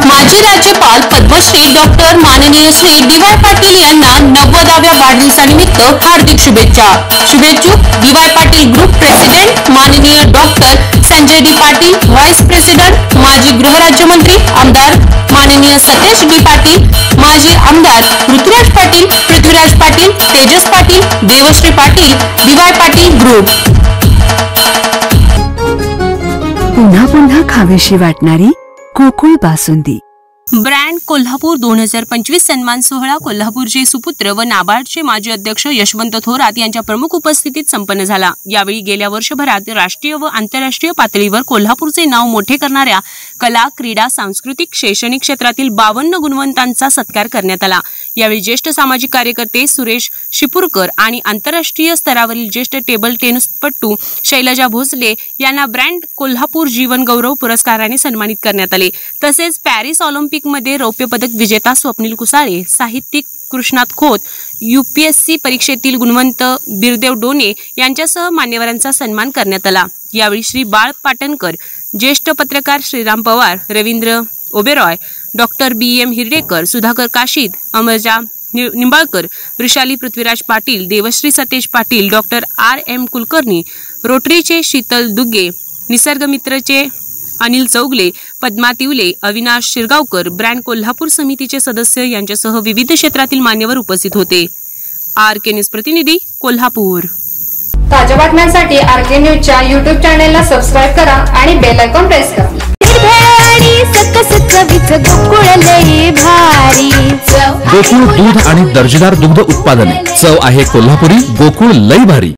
माजी राज्यपाल पद्मश्री डॉक्टर माननीय श्री डी.वाय. पाटील यांना 90व्या वाढदिवसानिमित्त हार्दिक शुभेच्छा। शुभेच्छुक डी.वाय. पाटील ग्रुप प्रेसिडेंट माननीय doctor Sanjay D. Patil, vice president माजी गृहराज्यमंत्री आमदार माननीय सतेज डी. पाटील, माजी आमदार ऋतुराज पाटील, पृथ्वीराज पाटील, तेजस पाटील, देवश्री पाटील, डी.वाय. पाटील ग्रुप। पुन्हा पुन्हा खावीशी वाटणारी गोकुळ बासुंदी। ब्रँड कोल्हापूर 2025 सन्मान सोहळा कोल्हापूरचे सुपुत्र व नाबार्डचे माजी अध्यक्ष यशवंत थोरात यांच्या प्रमुख उपस्थितीत संपन्न झाला। यावेळी गेल्या वर्षभरात राष्ट्रीय व आंतरराष्ट्रीय पातळीवर कोल्हापूरचे नाव मोठे करणाऱ्या कला, क्रीडा, सांस्कृतिक, शैक्षणिक क्षेत्रातील 52 गुणवंतांचा सत्कार करण्यात आला। यावेळी ज्येष्ठ सामाजिक कार्यकर्ते सुरेश शिपूरकर आणि आंतरराष्ट्रीय स्तरावरील ज्येष्ठ टेबल टेनिसपटू शैलजा भोसले यांना ब्रँड कोल्हापूर जीवन गौरव पुरस्काराने सन्मानित करण्यात आले। तसेच पॅरिस ऑलिम्पिक मध्ये रौप्य पदक विजेता स्वप्नील कुसाळे, साहित्यिक कृष्णात खोत, UPSC परीक्षेतील गुणवंत बिरदेव डोने यांच्यासह मान्यवरांचा सन्मान करण्यात आला। यावेळी श्री बाळ पाटणकर, ज्येष्ठ पत्रकार Shriram Pawar, Ravindra Oberoi, doctor BM Hiradekar, Sudhakar Kashid, Amaraja Nimbalkar, Vrushali Prithviraj Patil, Devashri Satej Patil, doctor RM Kulkarni, रोटरीचे शीतल दुग्गे, निसर्गमित्रचे अनिल चौगले, पद्मा तिवले, अविनाश शिरगावकर, ब्रँड कोल्हापूर समितीचे सदस्य यांच्यासह विविध क्षेत्रातील मान्यवर उपस्थित होते। RK न्यूज प्रतिनिधी कोल्हापूर। ताज्या बातम्यांसाठी RK न्यूजच्या YouTube चॅनेलला सबस्क्राइब करा आणि बेल आयकॉन प्रेस करा। गोकुळ दूध आणि दर्जेदार दुग्ध उत्पादने, चव आहे कोल्हापुरी, गोकुळ लई भारी।